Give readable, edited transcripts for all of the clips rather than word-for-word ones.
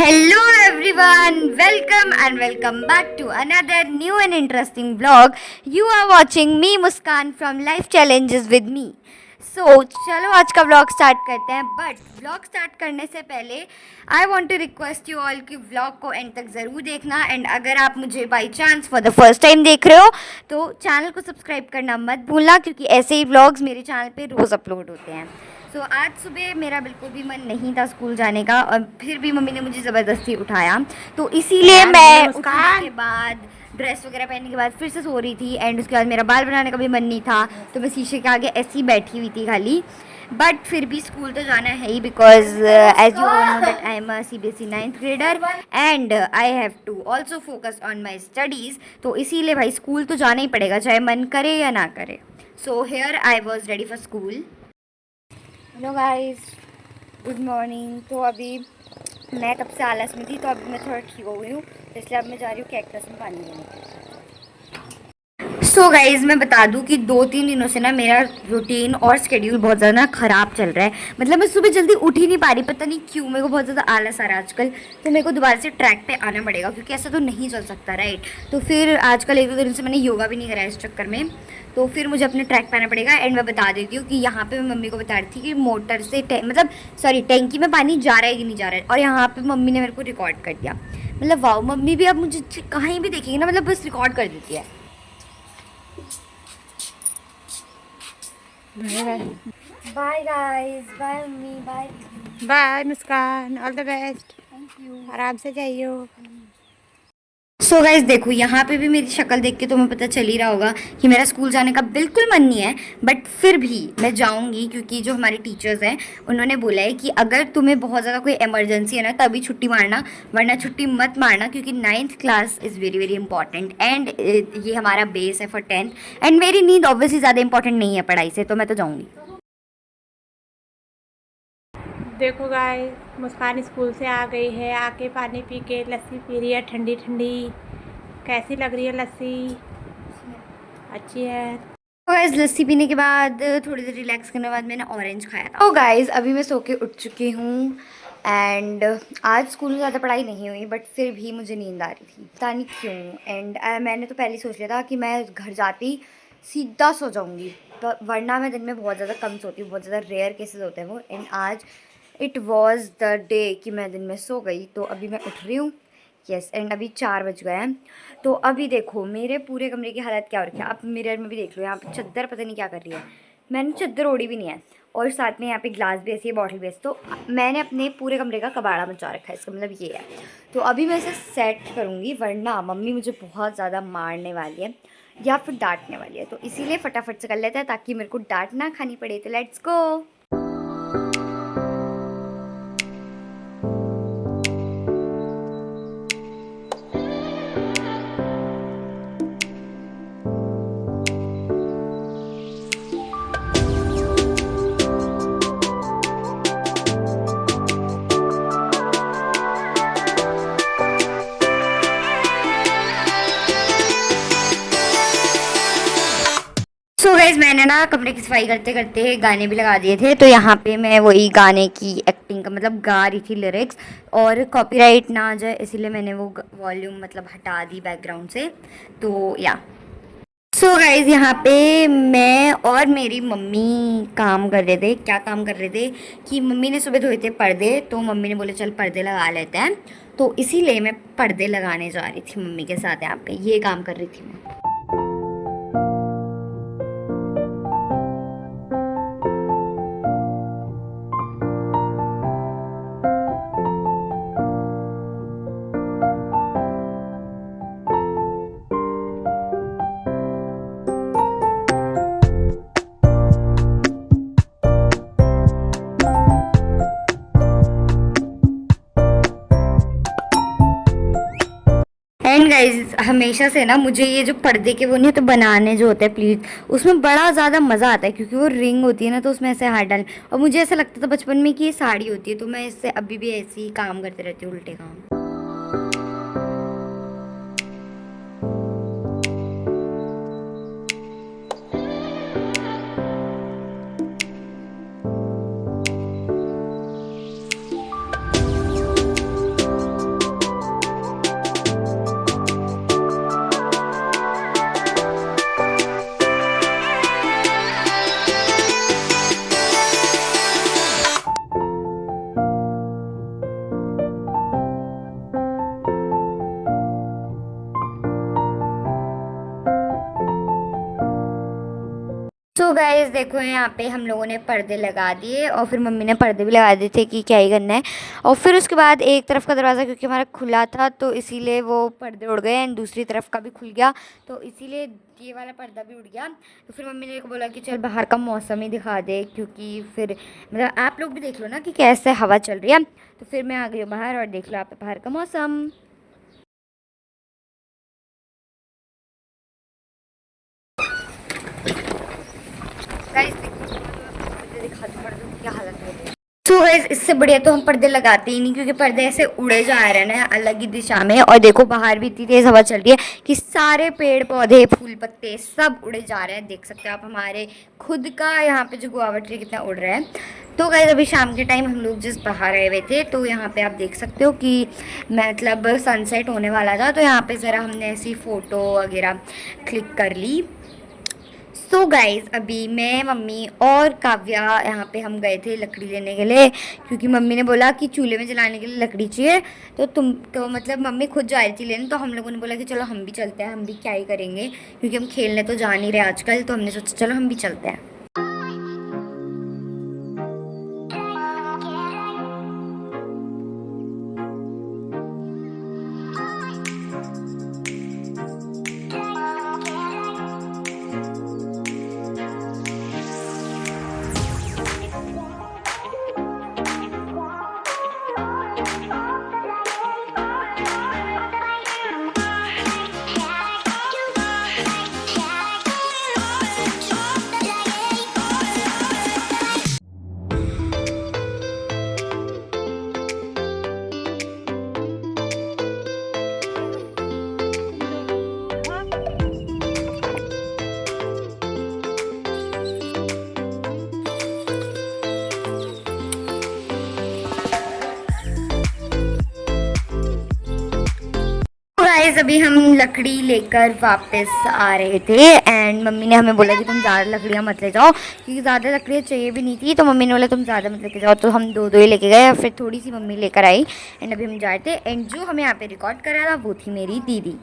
Hello everyone, welcome back to another new and interesting vlog. You are watching me Muskan from Life Challenges with me. चलो आज का vlog start करते हैं but vlog start करने से पहले I want to request you all कि vlog को एंड तक ज़रूर देखना एंड अगर आप मुझे by chance for the first time देख रहे हो तो चैनल को सब्सक्राइब करना मत भूलना क्योंकि ऐसे ही व्लॉग्स मेरे चैनल पे रोज़ अपलोड होते हैं। आज सुबह मेरा बिल्कुल भी मन नहीं था स्कूल जाने का और फिर भी मम्मी ने मुझे ज़बरदस्ती उठाया तो इसीलिए मैं उठने के बाद ड्रेस वगैरह पहनने के बाद फिर से सो रही थी एंड उसके बाद मेरा बाल बनाने का भी मन नहीं था तो मैं शीशे के आगे ऐसी ही बैठी हुई थी खाली। बट फिर भी स्कूल तो जाना है ही because as you all know that I am a CBSE 9th grader and I have to also focus on my studies. तो इसीलिए भाई स्कूल तो जाना ही पड़ेगा चाहे मन करे या ना करे। So here I was ready for school. Hello guys, good morning. तो अभी मैं तब से आलस में थी तो अभी मैं थोड़ा ठीक हो गई हूँ तो इसलिए अब मैं जा रही हूँ कैक्टस में पानी देने। गाइज़ मैं बता दूं कि 2-3 दिनों से ना मेरा रूटीन और स्केड्यूल बहुत ज़्यादा ना ख़राब चल रहा है। मतलब मैं सुबह जल्दी उठ ही नहीं पा रही, पता नहीं क्यों मेरे को बहुत ज़्यादा आलस आ रहा है आजकल। तो मेरे को दोबारा से ट्रैक पे आना पड़ेगा क्योंकि ऐसा तो नहीं चल सकता राइट। तो फिर आजकल 1-2 दिन से मैंने योगा भी नहीं करा इस चक्कर में, तो फिर मुझे अपने ट्रैक पे आना पड़ेगा। एंड मैं बता देती हूँ कि यहाँ पे मैं मम्मी को बता रही थी कि मोटर से टैंकी में पानी जा रहा है कि नहीं जा रहा है और यहाँ पे मम्मी ने मेरे को रिकॉर्ड कर दिया। मतलब वाह, मम्मी भी अब मुझे कहीं भी देखेगी ना मतलब बस रिकॉर्ड कर देती है। Bye guys, bye mummy, bye bye Muskan, all the best. Thank you. आराम से जाइयो। गाइस देखो यहाँ पे भी मेरी शक्ल देख के तुम्हें पता चल ही रहा होगा कि मेरा स्कूल जाने का बिल्कुल मन नहीं है बट फिर भी मैं जाऊँगी क्योंकि जो हमारे टीचर्स हैं उन्होंने बोला है कि अगर तुम्हें बहुत ज़्यादा कोई इमरजेंसी है ना तभी छुट्टी मारना, वरना छुट्टी मत मारना क्योंकि 9th class is very very important and ये हमारा बेस है फॉर 10th। एंड मेरी नींद ऑब्वियसली ज़्यादा इंपॉर्टेंट नहीं है पढ़ाई से, तो मैं तो जाऊँगी। देखो गाइस, मुस्कान स्कूल से आ गई है, आके पानी पी के लस्सी पी रही है ठंडी ठंडी। कैसी लग रही है लस्सी? अच्छी है। गाइस लस्सी पीने के बाद थोड़ी देर रिलैक्स करने के बाद मैंने ऑरेंज खाया था। गाइस अभी मैं सो के उठ चुकी हूँ एंड आज स्कूल में ज़्यादा पढ़ाई नहीं हुई बट फिर भी मुझे नींद आ रही थी, पता नहीं क्यों। एंड मैंने तो पहले ही सोच लिया था कि मैं घर जाती सीधा सो जाऊँगी, वरना मैं दिन में बहुत ज़्यादा कम सोती हूँ, बहुत ज़्यादा रेयर केसेस होते हैं वो। एंड आज इट वॉज़ द डे कि मैं दिन में सो गई। तो अभी मैं उठ रही हूँ, यस। एंड अभी 4 बज गए हैं। तो अभी देखो मेरे पूरे कमरे की हालत क्या हो रखी है, आप मिरर में भी देख लो। यहाँ पे चद्दर पता नहीं क्या कर रही है, मैंने चद्दर ओढ़ी भी नहीं है और साथ में यहाँ पे ग्लास भी ऐसी है, बॉटल भी ऐसी। तो मैंने अपने पूरे कमरे का कबाड़ा मचा रखा है, इसका मतलब ये है। तो अभी मैं इसे सेट करूँगी वरना मम्मी मुझे बहुत ज़्यादा मारने वाली है या फिर डांटने वाली है। तो इसीलिए फटाफट से कर लेते हैं ताकि मेरे को डांट ना खानी पड़े। तो लेट्स गो। गाइज मैंने ना कमरे की सफाई करते करते गाने भी लगा दिए थे, तो यहाँ पे मैं वही गाने की एक्टिंग का मतलब गा रही थी लिरिक्स, और कॉपीराइट ना आ जाए इसीलिए मैंने वो वॉल्यूम मतलब हटा दी बैकग्राउंड से। तो या गाइज यहाँ पे मैं और मेरी मम्मी काम कर रहे थे। क्या काम कर रहे थे कि मम्मी ने सुबह धोए थे पर्दे, तो मम्मी ने बोले चल पर्दे लगा लेते हैं, तो इसीलिए मैं पर्दे लगाने जा रही थी मम्मी के साथ। यहाँ पे ये काम कर रही थी मैं। एंड गाइज हमेशा से ना मुझे ये जो पर्दे के वो नहीं होते बनाने जो होते हैं प्लीज, उसमें बड़ा ज़्यादा मज़ा आता है क्योंकि वो रिंग होती है ना तो उसमें ऐसे हाथ डाल, और मुझे ऐसा लगता था बचपन में कि ये साड़ी होती है, तो मैं इससे अभी भी ऐसे ही काम करते रहती हूँ, उल्टे काम। सो गाइस देखो यहाँ पे हम लोगों ने पर्दे लगा दिए और फिर मम्मी ने पर्दे भी लगा दिए थे कि क्या ही करना है। और फिर उसके बाद एक तरफ का दरवाज़ा क्योंकि हमारा खुला था तो इसीलिए वो पर्दे उड़ गए एंड दूसरी तरफ का भी खुल गया तो इसीलिए ये वाला पर्दा भी उड़ गया। तो फिर मम्मी ने बोला कि चल बाहर का मौसम ही दिखा दे क्योंकि फिर मतलब आप लोग भी देख लो ना कि कैसे हवा चल रही है। तो फिर मैं आ गई हूँ बाहर और देख लो आप बाहर का मौसम। गाइस दिखा दो पर्दों की क्या हालत है। सो गाइस इससे बढ़िया तो हम पर्दे लगाते ही नहीं क्योंकि पर्दे ऐसे उड़े जा रहे हैं ना अलग ही दिशा में। और देखो बाहर भी इतनी तेज़ हवा चल रही है कि सारे पेड़ पौधे फूल पत्ते सब उड़े जा रहे हैं। देख सकते हो आप हमारे खुद का यहाँ पे जो गुआवा ट्री कितना उड़ रहा है। तो गाइस अभी शाम के टाइम हम लोग जिस बाहर आए हुए थे तो यहाँ पे आप देख सकते हो कि मतलब सनसेट होने वाला था तो यहाँ पे ज़रा हमने ऐसी फ़ोटो वगैरह क्लिक कर ली। सो गाइज अभी मैं मम्मी और काव्या यहाँ पे हम गए थे लकड़ी लेने के लिए क्योंकि मम्मी ने बोला कि चूल्हे में जलाने के लिए लकड़ी चाहिए। तो मतलब मम्मी खुद जा रही थी लेने तो हम लोगों ने बोला कि चलो हम भी चलते हैं, हम भी क्या ही करेंगे क्योंकि हम खेलने तो जा नहीं रहे आजकल। तो हमने सोचा चलो हम भी चलते हैं। गाइस अभी हम लकड़ी लेकर वापस आ रहे थे एंड मम्मी ने हमें बोला कि तुम ज़्यादा लकड़ियाँ मत ले जाओ क्योंकि ज़्यादा लकड़ियाँ चाहिए भी नहीं थी। तो मम्मी ने बोला तुम ज़्यादा मत लेके जाओ तो हम दो दो ही लेके गए और फिर थोड़ी सी मम्मी लेकर आई एंड अभी हम जा रहे थे। एंड जो हमें यहाँ पे रिकॉर्ड कर रहा था वो थी मेरी दीदी।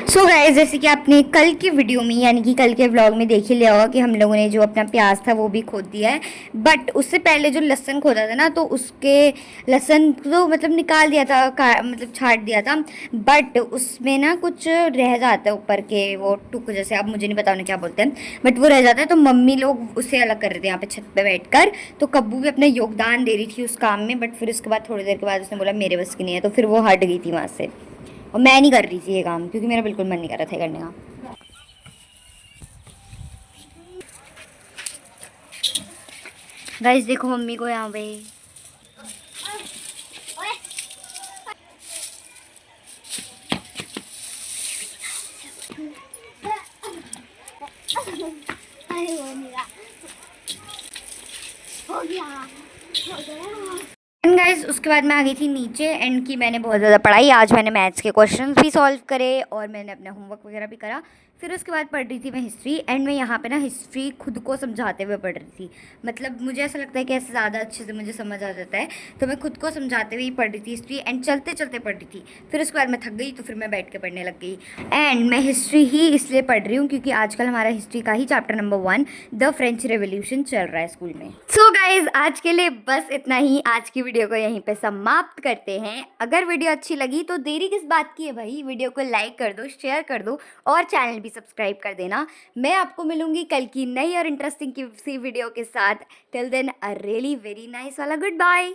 सो गाइस जैसे कि आपने कल की वीडियो में यानी कि कल के व्लॉग में देख ही लिया होगा कि हम लोगों ने जो अपना प्याज था वो भी खोद दिया है। बट उससे पहले जो लहसुन खोदा था ना तो उसके लहसुन तो मतलब निकाल दिया था मतलब छाट दिया था। बट उसमें ना कुछ रह जाता है ऊपर के वो टुक जैसे, आप मुझे नहीं पता उन्हें क्या बोलते हैं बट वो रह जाता है। तो मम्मी लोग उसे अलग कर रहे थे यहाँ पे छत पर बैठ कर। तो कब्बू भी अपना योगदान दे रही थी उस काम में बट फिर उसके बाद थोड़ी देर के बाद उसने बोला मेरे बस की नहीं है तो फिर वो हट गई थी वहाँ से। और मैं नहीं कर रही थी ये काम क्योंकि मेरा बिल्कुल मन नहीं कर रहा था करने का। गाइस देखो मम्मी को यहाँ पे गाइस उसके बाद मैं आ गई थी नीचे एंड की मैंने बहुत ज़्यादा पढ़ाई। आज मैंने मैथ्स के क्वेश्चंस भी सॉल्व करे और मैंने अपना होमवर्क वगैरह भी करा। फिर उसके बाद पढ़ रही थी मैं हिस्ट्री एंड मैं यहाँ पे ना हिस्ट्री खुद को समझाते हुए पढ़ रही थी। मतलब मुझे ऐसा लगता है कि ऐसे ज़्यादा अच्छे से मुझे समझ आ जाता है तो मैं खुद को समझाते हुए ही पढ़ रही थी हिस्ट्री एंड चलते चलते पढ़ रही थी। फिर उसके बाद मैं थक गई तो फिर मैं बैठ के पढ़ने लग गई। एंड मैं हिस्ट्री ही इसलिए पढ़ रही हूँ क्योंकि आजकल हमारा हिस्ट्री का ही chapter number 1 the French revolution चल रहा है स्कूल में। सो गाइज आज के लिए बस इतना ही। आज की वीडियो को यहीं पे समाप्त करते हैं। अगर वीडियो अच्छी लगी तो देरी किस बात की है भाई, वीडियो को लाइक कर दो, शेयर कर दो और चैनल भी सब्सक्राइब कर देना। मैं आपको मिलूंगी कल की नई और इंटरेस्टिंग सी वीडियो के साथ। Till then a really very nice वाला गुड बाय।